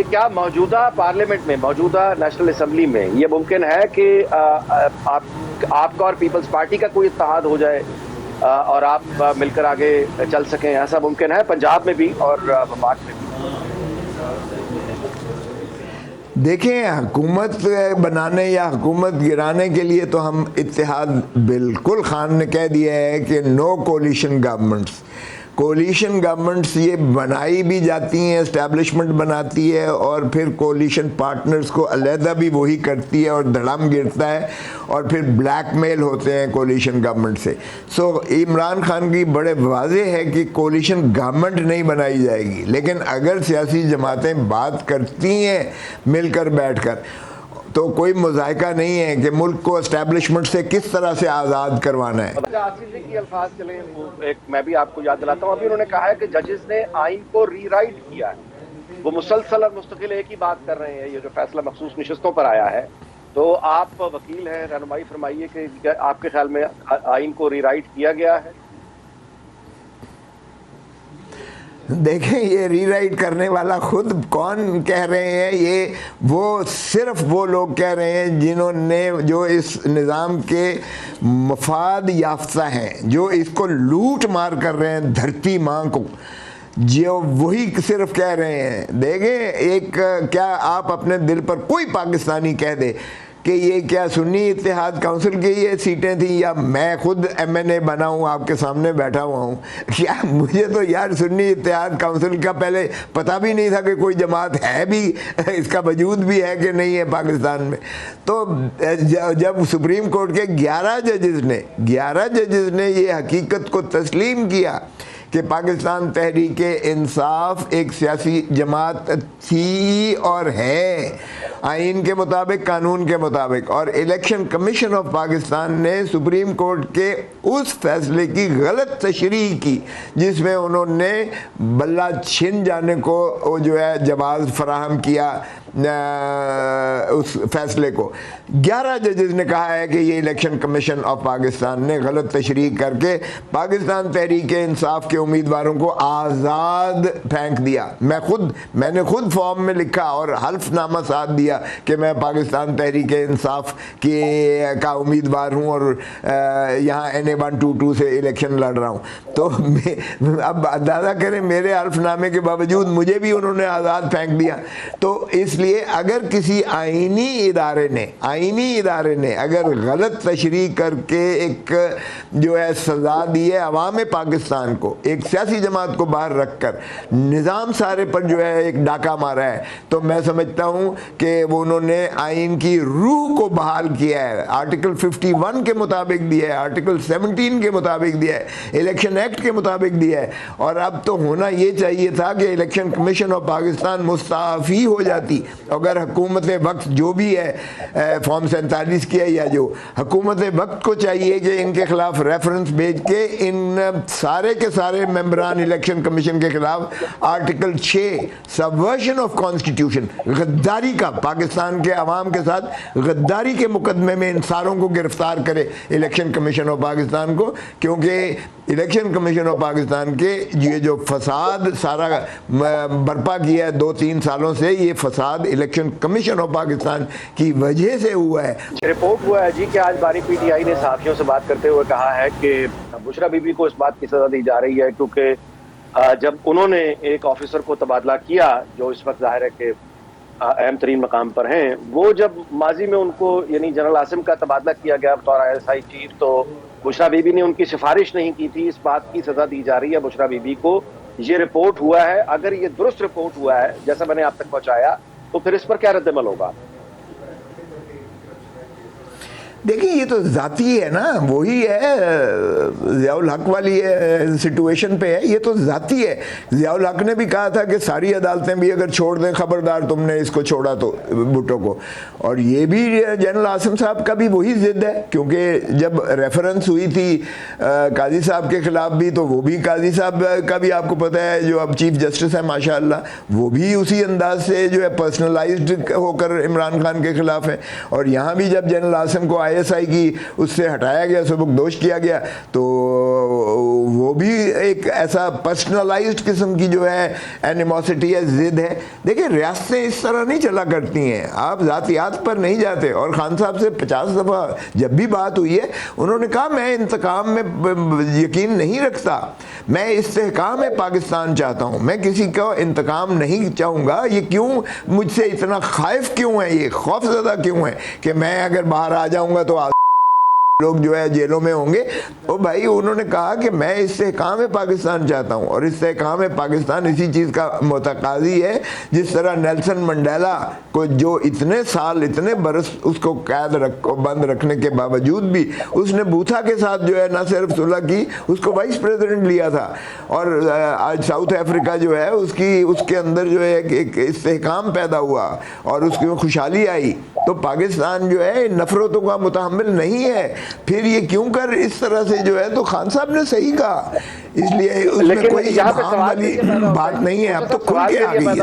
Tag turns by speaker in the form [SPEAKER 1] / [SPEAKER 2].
[SPEAKER 1] کہ کیا موجودہ پارلیمنٹ میں، موجودہ نیشنل اسمبلی میں یہ ممکن ہے کہ آپ کا اور پیپلز پارٹی کا کوئی اتحاد ہو جائے اور آپ مل کر آگے چل سکیں؟ ایسا ممکن ہے پنجاب میں بھی اور وفاق میں بھی؟
[SPEAKER 2] دیکھیں، حکومت بنانے یا حکومت گرانے کے لیے تو ہم اتحاد، بالکل خان نے کہہ دیا ہے کہ نو کولیشن گورنمنٹس. کولیشن گورنمنٹس یہ بنائی بھی جاتی ہیں، اسٹیبلشمنٹ بناتی ہے اور پھر کولیشن پارٹنرز کو علیحدہ بھی وہی کرتی ہے اور دھڑم گرتا ہے اور پھر بلیک میل ہوتے ہیں کولیشن گورنمنٹ سے. سو عمران خان کی بڑے واضح ہے کہ کولیشن گورنمنٹ نہیں بنائی جائے گی، لیکن اگر سیاسی جماعتیں بات کرتی ہیں مل کر بیٹھ کر تو کوئی مذائقہ نہیں ہے کہ ملک کو اسٹیبلشمنٹ سے کس طرح سے آزاد کروانا ہے.
[SPEAKER 1] آصف جی کی الفاظ چلیں، میں بھی آپ کو یاد دلاتا ہوں، ابھی انہوں نے کہا ہے کہ ججز نے آئین کو ری رائٹ کیا ہے. وہ مسلسل اور مستقل ایک ہی بات کر رہے ہیں، یہ جو فیصلہ مخصوص نشستوں پر آیا ہے. تو آپ وکیل ہیں، رہنمائی فرمائیے کہ آپ کے خیال میں آئین کو ری رائٹ کیا گیا ہے؟
[SPEAKER 2] دیکھیں، یہ ری رائٹ کرنے والا خود کون کہہ رہے ہیں؟ یہ صرف وہ لوگ کہہ رہے ہیں جو اس نظام کے مفاد یافتہ ہیں، جو اس کو لوٹ مار کر رہے ہیں دھرتی ماں کو، جو وہی صرف کہہ رہے ہیں. دیکھیں، کیا آپ اپنے دل پر کوئی پاکستانی کہہ دے کہ یہ کیا سنی اتحاد کونسل کی یہ سیٹیں تھیں یا میں خود ایم این اے بنا ہوں آپ کے سامنے بیٹھا ہوا ہوں؟ کیا مجھے تو یار سنی اتحاد کونسل کا پہلے پتہ بھی نہیں تھا کہ کوئی جماعت ہے بھی، اس کا وجود بھی ہے کہ نہیں ہے پاکستان میں. تو جب سپریم کورٹ کے 11 ججز نے یہ حقیقت کو تسلیم کیا کہ پاکستان تحریک انصاف ایک سیاسی جماعت تھی اور ہے آئین کے مطابق، قانون کے مطابق، اور الیکشن کمیشن آف پاکستان نے سپریم کورٹ کے اس فیصلے کی غلط تشریح کی جس میں انہوں نے بلہ چھن جانے کو جو ہے جواز فراہم کیا اس فیصلے کو. 11 ججز نے کہا ہے کہ یہ الیکشن کمیشن آف پاکستان نے غلط تشریح کر کے پاکستان تحریک انصاف کے امیدواروں کو آزاد پھینک دیا. میں نے خود فارم میں لکھا اور حلف نامہ ساتھ دیا کہ میں پاکستان تحریک انصاف کا امیدوار ہوں اور یہاں NA-122 سے الیکشن لڑ رہا ہوں. تو اب اندازہ کریں میرے حلف نامے کے باوجود مجھے بھی انہوں نے آزاد پھینک دیا. تو اس لیے اگر کسی آئینی ادارے نے اگر غلط تشریح کر کے ایک جو ہے سزا دی ہے عوام پاکستان کو، ایک سیاسی جماعت کو باہر رکھ کر نظام سارے پر جو ہے ایک ڈاکہ مارا ہے، تو میں سمجھتا ہوں کہ وہ انہوں نے آئین کی روح کو بحال کیا ہے. آرٹیکل 51 کے مطابق دیا ہے، آرٹیکل 17 کے مطابق دیا ہے، الیکشن ایکٹ کے مطابق دیا ہے. اور اب تو ہونا یہ چاہیے تھا کہ الیکشن کمیشن آف پاکستان مستعفی ہو جاتی. اگر حکومت وقت جو بھی ہے فارم 47 کی ہے یا جو حکومت وقت کو چاہیے کہ ان کے خلاف ریفرنس بھیج کے ان سارے کے سارے ممبران الیکشن کمیشن کے خلاف آرٹیکل 6 سبورشن آف کانسٹیٹیوشن، غداری کا، پاکستان کے عوام کے ساتھ غداری کے مقدمے میں ان ساروں کو گرفتار کرے الیکشن کمیشن آف پاکستان کو. کیونکہ الیکشن کمیشن آف پاکستان کے یہ جو فساد سارا برپا کیا ہے 2-3 سالوں سے، یہ فساد الیکشن کمیشن آف پاکستان کی وجہ سے ہوا ہے.
[SPEAKER 1] رپورٹ ہوا ہے جی کہ آج باری پی ٹی آئی نے صحافیوں سے بات کرتے ہوئے کہا ہے کہ بشرا بی بی کو اس بات کی سزا دی جا رہی ہے کیونکہ جب انہوں نے ایک آفیسر کو تبادلہ کیا جو اس وقت ظاہر ہے کہ اہم ترین مقام پر ہیں، وہ جب ماضی میں ان کو یعنی جنرل عاصم کا تبادلہ کیا گیا بطور ISI چیف، تو بشرا بی بی نے ان کی سفارش نہیں کی تھی. اس بات کی سزا دی جا رہی ہے بشرا بی بی کو. یہ رپورٹ ہوا ہے، اگر یہ درست رپورٹ ہوا ہے جیسا میں نے آپ تک پہنچایا، تو پھر اس پر کیا رد عمل ہوگا؟
[SPEAKER 2] دیکھیں، یہ تو ذاتی ہے نا، وہی ہے ضیاء الحق والی سچویشن پہ ہے. یہ تو ذاتی ہے. ضیاء الحق نے بھی کہا تھا کہ ساری عدالتیں بھی اگر چھوڑ دیں، خبردار تم نے اس کو چھوڑا تو بھٹو کو. اور یہ بھی جنرل عاصم صاحب کا بھی وہی ضد ہے، کیونکہ جب ریفرنس ہوئی تھی قاضی صاحب کے خلاف بھی، تو وہ بھی قاضی صاحب کا بھی آپ کو پتہ ہے جو اب چیف جسٹس ہے ماشاء اللہ، وہ بھی اسی انداز سے جو ہے پرسنلائزڈ ہو کر عمران خان کے خلاف ہے. اور یہاں بھی جب جنرل عاصم کو ISI کی اس سے ہٹایا گیا, سبکدوش کیا گیا, تو وہ بھی ایک ایسا پرسنلائزڈ قسم کی جو ہے اینیموسٹی ہے, ضد ہے. دیکھیں ریاستیں اس طرح نہیں چلا کرتی ہیں, آپ ذاتیات پر نہیں جاتے. اور خان صاحب سے 50 دفعہ جب بھی بات ہوئی ہے انہوں نے کہا میں انتقام میں یقین نہیں رکھتا, میں استحکام پاکستان چاہتا ہوں, میں کسی کا انتقام نہیں چاہوں گا. یہ کیوں مجھ سے اتنا خائف کیوں ہے, یہ خوف زدہ کیوں ہے کہ میں اگر باہر آ جاؤں گا تو لوگ جو ہے جیلوں میں ہوں گے. تو بھائی انہوں نے کہا کہ میں استحکام پاکستان چاہتا ہوں, اور استحکام پاکستان اسی چیز کا متقاضی ہے جس طرح نیلسن منڈیلا کو جو اتنے سال اتنے برس اس کو قید بند رکھنے کے باوجود بھی اس نے بوتھا کے ساتھ جو ہے نہ صرف صلح کی, اس کو وائس پریزیڈنٹ لیا تھا. اور آج ساؤتھ افریقہ جو ہے اس کے اندر جو ہے ایک استحکام پیدا ہوا اور اس کی خوشحالی آئی. تو پاکستان جو ہے نفرتوں کا متحمل نہیں ہے. پھر یہ کیوں کر اس طرح سے جو ہے, تو خان صاحب نے صحیح کہا, اس لیے اس میں کوئی ابہام والی بات نہیں ہے, اب تو کھل کے آ گئی ہے.